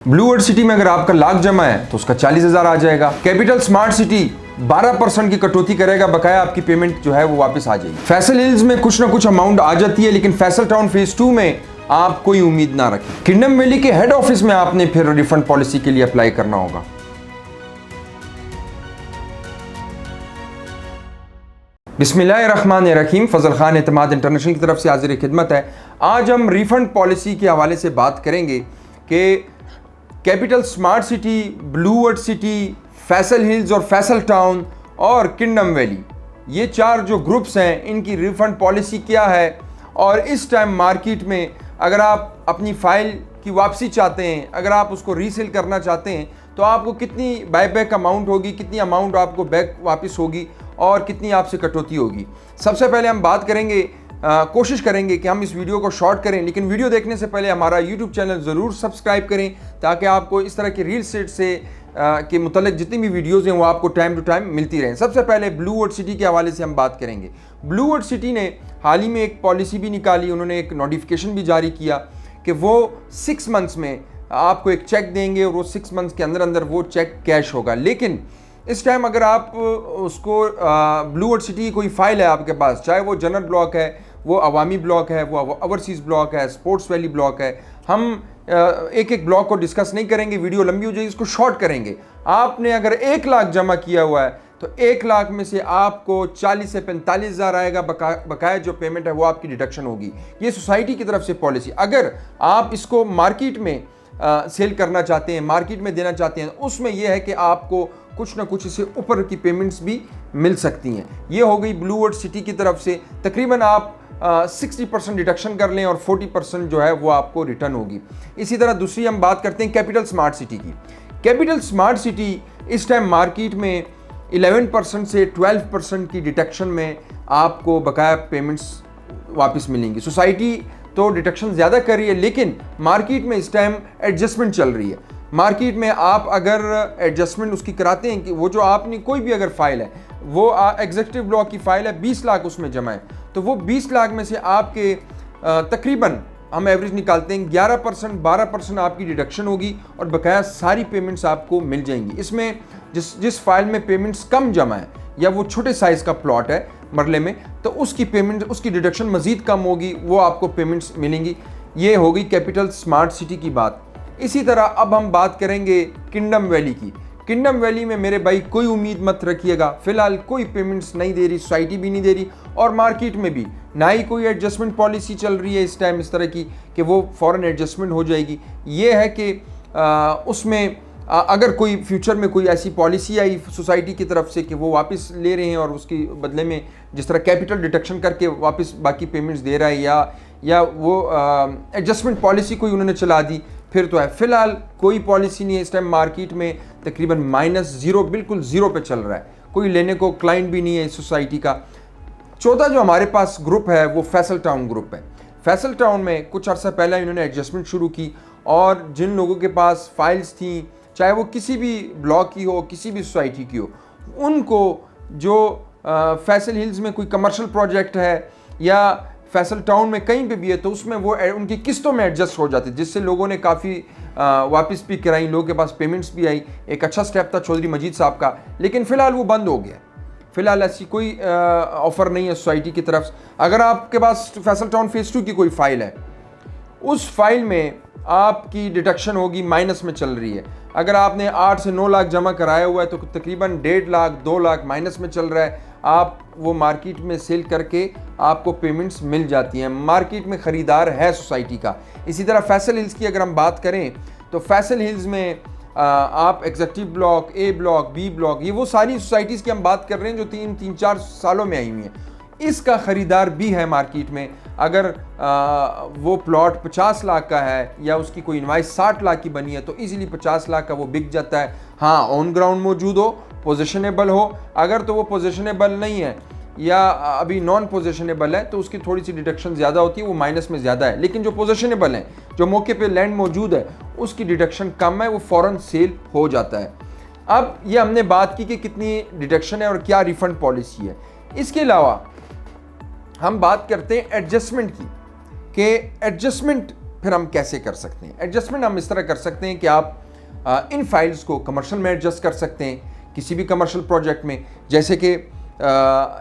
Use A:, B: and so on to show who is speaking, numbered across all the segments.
A: Blue world city में अगर आपका लाख जमा है तो उसका 40,000 आ जाएगा। कैपिटल स्मार्ट सिटी 12% की कटौती करेगा, बकाया आपकी पेमेंट जो है वो वापस आ जाएगी। फैसल हिल्स में कुछ ना कुछ अमाउंट आ जाती है, लेकिन फैसल टाउन फेज 2 में आप कोई उम्मीद ना रखें। किंगडम वैली के हेड ऑफिस में आपने फिर रिफंड पॉलिसी के लिए अप्लाई करना होगा। बिस्मिल्लाहिर्रहमानिर्रहीम। फजल खान एतमाद इंटरनेशनल की तरफ से हाजिर खिदमत है। आज हम रिफंड पॉलिसी के हवाले से बात करेंगे कि capital smart city, blue world city, Faisal hills और फैसल टाउन और किंगडम वैली, ये चार जो ग्रुप्स हैं, इनकी रिफंड पॉलिसी क्या है। और इस टाइम मार्केट में अगर आप अपनी फ़ाइल की वापसी चाहते हैं, अगर आप उसको रीसेल करना चाहते हैं, तो आपको कितनी बायबैक अमाउंट होगी, कितनी अमाउंट आपको बैक वापस होगी और कितनी आपसे कटौती होगी। सबसे पहले हम बात करेंगे, कोशिश करेंगे कि हम इस वीडियो को शॉर्ट करें, लेकिन वीडियो देखने से पहले हमारा यूट्यूब चैनल ज़रूर सब्सक्राइब करें ताकि आपको इस तरह की रियल एस्टेट से के मुतल्लिक जितनी भी वीडियोज़ हैं वो आपको टाइम टू टाइम मिलती रहें। सबसे पहले ब्लू वर्ल्ड सिटी के हवाले से हम बात करेंगे। ब्लू वर्ल्ड सिटी ने हाल ही में एक पॉलिसी भी निकाली, उन्होंने एक नोटिफिकेशन भी जारी किया कि वो 6 मंथ्स में आपको एक चेक देंगे और वो 6 मंथ्स के अंदर अंदर वो चेक कैश होगा। लेकिन इस टाइम अगर आप उसको ब्लू वर्ल्ड सिटी की कोई फाइल है आपके पास, चाहे वो जनरल ब्लॉक है, वो अवामी ब्लॉक है, वो ओवरसीज़ ब्लॉक है, स्पोर्ट्स वैली ब्लॉक है, हम एक एक ब्लॉक को डिस्कस नहीं करेंगे, वीडियो लंबी हो जाएगी, इसको शॉर्ट करेंगे। आपने अगर 1 लाख जमा किया हुआ है तो 1 लाख में से आपको 40 से 45,000 आएगा, बकाया जो पेमेंट है वो आपकी डिडक्शन होगी। ये सोसाइटी की तरफ से पॉलिसी। अगर आप इसको मार्केट में सेल करना चाहते हैं, मार्केट में देना चाहते हैं, उसमें यह है कि आपको कुछ ना कुछ इससे ऊपर की पेमेंट्स भी मिल सकती हैं। ये हो गई ब्लू वर्ल्ड सिटी की तरफ से। तकरीबन आप 60% डिडक्शन कर लें और 40% जो है वो आपको रिटर्न होगी। इसी तरह दूसरी हम बात करते हैं कैपिटल स्मार्ट सिटी की। कैपिटल स्मार्ट सिटी इस टाइम मार्केट में 11% से 12% की डिडक्शन में आपको बकाया पेमेंट्स वापस मिलेंगी। सोसाइटी तो डिडक्शन ज़्यादा कर रही है, लेकिन मार्केट में इस टाइम एडजस्टमेंट चल रही है। मार्केट में आप अगर एडजस्टमेंट उसकी कराते हैं कि वो जो आपने कोई भी अगर फाइल है, वो एग्जीक्यूटिव ब्लॉक की फाइल है, 20 लाख उसमें जमा है, तो वो 20 लाख में से आपके तकरीबन हम एवरेज निकालते हैं 11% 12% आपकी डिडक्शन होगी और बकाया सारी पेमेंट्स आपको मिल जाएंगी। इसमें जिस फाइल में पेमेंट्स कम जमा है या वो छोटे साइज़ का प्लॉट है मरले में, तो उसकी पेमेंट, उसकी डिडक्शन मज़ीद कम होगी, वो आपको पेमेंट्स मिलेंगी। ये हो गई कैपिटल स्मार्ट सिटी की बात। इसी तरह अब हम बात करेंगे किंगडम वैली की। किंगडम वैली में मेरे भाई कोई उम्मीद मत रखिएगा, फ़िलहाल कोई पेमेंट्स नहीं दे रही, सोसाइटी भी नहीं दे रही और मार्केट में भी ना ही कोई एडजस्टमेंट पॉलिसी चल रही है इस टाइम इस तरह की कि वो फ़ौरन एडजस्टमेंट हो जाएगी। ये है कि उसमें अगर कोई फ्यूचर में कोई ऐसी पॉलिसी आई सोसाइटी की तरफ से कि वो वापस ले रहे हैं और उसके बदले में जिस तरह कैपिटल डिडक्शन करके वापस बाकी पेमेंट्स दे रहा है, या वो एडजस्टमेंट पॉलिसी कोई उन्होंने चला दी, फिर तो है। फ़िलहाल कोई पॉलिसी नहीं है इस टाइम मार्केट में, तकरीबन -0, बिल्कुल 0 पे चल रहा है। कोई लेने को क्लाइंट भी नहीं है इस सोसाइटी का। चौथा जो हमारे पास ग्रुप है वो फैसल टाउन ग्रुप है। फैसल टाउन में कुछ अर्सा पहले इन्होंने एडजस्टमेंट शुरू की और जिन लोगों के पास फाइल्स थी, चाहे वो किसी भी ब्लॉक की हो, किसी भी सोसाइटी की हो, उनको जो फैसल हिल्स में कोई कमर्शियल प्रोजेक्ट है या फैसल टाउन में कहीं पे भी है, तो उसमें वो उनकी किस्तों में एडजस्ट हो जाती, जिससे लोगों ने काफ़ी वापस भी कराई, लोगों के पास पेमेंट्स भी आई। एक अच्छा स्टेप था चौधरी मजीद साहब का, लेकिन फ़िलहाल वो बंद हो गया। फ़िलहाल ऐसी कोई ऑफ़र नहीं है सोसाइटी की तरफ। अगर आपके पास फैसल टाउन फेज़ 2 की कोई फ़ाइल है, उस फाइल में आपकी डिडक्शन होगी, माइनस में चल रही है। अगर आपने 8 से 9 लाख जमा कराया हुआ है तो तकरीबन 1.5 लाख 2 लाख माइनस में चल रहा है। आप वो मार्केट में सेल करके आपको पेमेंट्स मिल जाती हैं, मार्केट में ख़रीदार है सोसाइटी का। इसी तरह फैसल हिल्स की अगर हम बात करें तो फैसल हिल्स में आप एग्जीक्यूटिव ब्लॉक, ए ब्लॉक, बी ब्लॉक, ये वो सारी सोसाइटीज़ की हम बात कर रहे हैं जो 3-4 सालों में आई हुई हैं। इसका ख़रीदार भी है मार्केट में। अगर वो प्लॉट 50 लाख का है या उसकी कोई इनवाइस 60 लाख की बनी है तो इजीली 50 लाख का वो बिक जाता है। हाँ, ऑन ग्राउंड मौजूद हो, पोजीशनेबल हो। अगर तो वो पोजीशनेबल नहीं है या अभी नॉन पोजीशनेबल है तो उसकी थोड़ी सी डिडक्शन ज़्यादा होती है, वो माइनस में ज़्यादा है। लेकिन जो पोजीशनेबल है, जो मौके पे लैंड मौजूद है, उसकी डिडक्शन कम है, वो फ़ौरन सेल हो जाता है। अब ये हमने बात की कि कितनी डिडक्शन है और क्या रिफ़ंड पॉलिसी है। इसके अलावा हम बात करते हैं एडजस्टमेंट की, कि एडजस्टमेंट फिर हम कैसे कर सकते हैं एडजस्टमेंट? हम इस तरह कर सकते हैं कि आप इन फाइल्स को कमर्शियल में एडजस्ट कर सकते हैं किसी भी कमर्शियल प्रोजेक्ट में, जैसे कि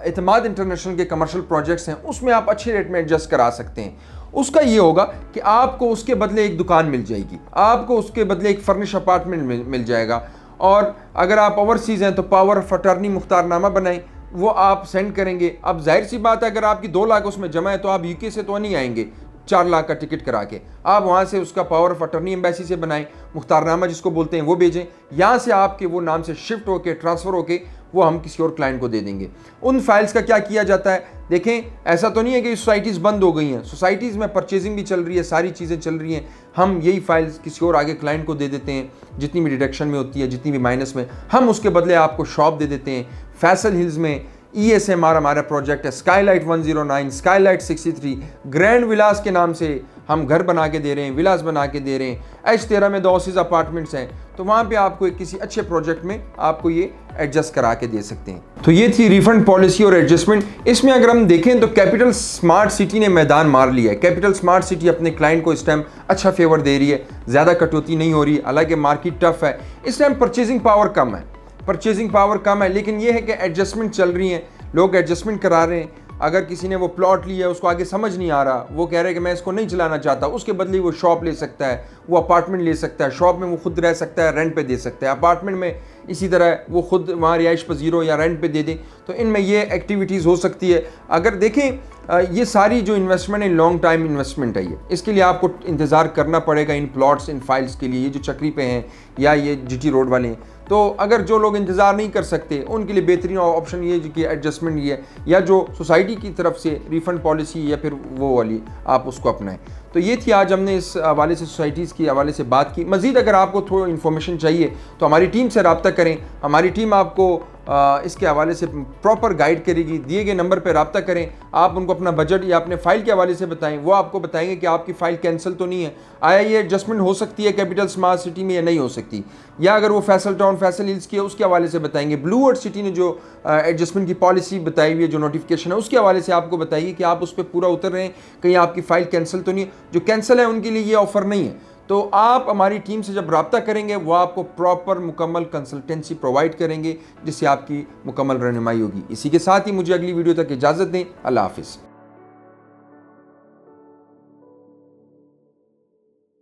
A: एतमाद इंटरनेशनल के कमर्शियल प्रोजेक्ट्स हैं, उसमें आप अच्छे रेट में एडजस्ट करा सकते हैं। उसका ये होगा कि आपको उसके बदले एक दुकान मिल जाएगी, आपको उसके बदले एक फर्निश अपार्टमेंट मिल जाएगा। और अगर आप ओवरसीज़ हैं तो पावर ऑफ अटर्नी मुख्तारनामा बनाएं, वो आप सेंड करेंगे। अब जाहिर सी बात है, अगर आपकी 2 लाख उसमें जमा है तो आप यूके से तो नहीं आएंगे 4 लाख का टिकट करा के, आप वहाँ से उसका पावर ऑफ अटर्नी एम्बेसी से बनाएं, मुख्तारनामा जिसको बोलते हैं वो भेजें, यहाँ से आपके वो नाम से शिफ्ट होके ट्रांसफ़र होके वो हम किसी और क्लाइंट को दे देंगे। उन फाइल्स का क्या किया जाता है, देखें ऐसा तो नहीं है कि सोसाइटीज़ बंद हो गई हैं, सोसाइटीज़ में परचेजिंग भी चल रही है, सारी चीज़ें चल रही हैं। हम यही फाइल्स किसी और आगे क्लाइंट को दे देते हैं, जितनी भी डिडक्शन में होती है, जितनी भी माइनस में, हम उसके बदले आपको शॉप दे देते हैं। फैसल हिल्स में ESMR हमारा प्रोजेक्ट है, स्काईलाइट 109, स्काईलाइट 63, ग्रैंड विलास के नाम से हम घर बना के दे रहे हैं, विलास बना के दे रहे हैं। H13 में 2 ऑफिस अपार्टमेंट्स हैं, तो वहाँ पे आपको किसी अच्छे प्रोजेक्ट में आपको ये एडजस्ट करा के दे सकते हैं। तो ये थी रिफंड पॉलिसी और एडजस्टमेंट। इसमें अगर हम देखें तो कैपिटल स्मार्ट सिटी ने मैदान मार लिया है। कैपिटल स्मार्ट सिटी अपने क्लाइंट को इस टाइम अच्छा फेवर दे रही है, ज़्यादा कटौती नहीं हो रही, हालांकि मार्केट टफ है, इस टाइम परचेजिंग पावर कम है, लेकिन ये है कि एडजस्टमेंट चल रही है, लोग एडजस्टमेंट करा रहे हैं। अगर किसी ने वो प्लॉट लिया है, उसको आगे समझ नहीं आ रहा, वो कह रहे हैं कि मैं इसको नहीं चलाना चाहता, उसके बदले वो शॉप ले सकता है, वो अपार्टमेंट ले सकता है, शॉप में वो खुद रह सकता है, रेंट पे दे सकता है, अपार्टमेंट में इसी तरह वो खुद वहाँ रिहाइश पजीर हो या रेंट पे दे दे। तो इनमें ये एक्टिविटीज़ हो सकती है। अगर देखें ये सारी जो इन्वेस्टमेंट है लॉन्ग टाइम इन्वेस्टमेंट है, ये इसके लिए आपको इंतज़ार करना पड़ेगा इन प्लॉट्स, इन फाइल्स के लिए, ये जो चक्री पे हैं या ये GT रोड वाले हैं। तो अगर जो लोग इंतज़ार नहीं कर सकते उनके लिए बेहतरीन ऑप्शन ये कि एडजस्टमेंट ये है, या जो सोसाइटी की तरफ से रिफ़ंड पॉलिसी या फिर वो वाली आप उसको अपनाएं। तो ये थी आज हमने इस हवाले से सोसाइटीज़ की हवाले से बात की। मज़ीद अगर आपको थोड़ा इन्फॉर्मेशन चाहिए तो हमारी टीम से रब्ता करें, हमारी टीम आपको इसके हवाले से प्रॉपर गाइड करेगी। दिए गए नंबर पर रब्ता करें, आप उनको अपना बजट या अपने फ़ाइल के हवाले से बताएं, वो आपको बताएंगे कि आपकी फ़ाइल कैंसिल तो नहीं है, आया ये एडजस्टमेंट हो सकती है कैपिटल स्मार्ट सिटी में या नहीं हो सकती, या अगर वो फैसल टाउन फैसल हिल्स की है उसके हवाले से बताएंगे। ब्लू वर्ल्ड सिटी ने जो एडजस्टमेंट की पॉलिसी बताई हुई है, जो नोटिफिकेशन है, उसके हवाले से आपको बताइए कि आप उस पर पूरा उतर रहे हैं, कहीं आपकी फ़ाइल कैंसिल तो नहीं है। जो कैंसिल है उनके लिए ये ऑफ़र नहीं है। तो आप हमारी टीम से जब रब्ता करेंगे वो आपको प्रॉपर मुकम्मल कंसल्टेंसी प्रोवाइड करेंगे, जिससे आपकी मुकम्मल रहनुमाई होगी। इसी के साथ ही मुझे अगली वीडियो तक इजाज़त दें। अल्लाह हाफ़िज़।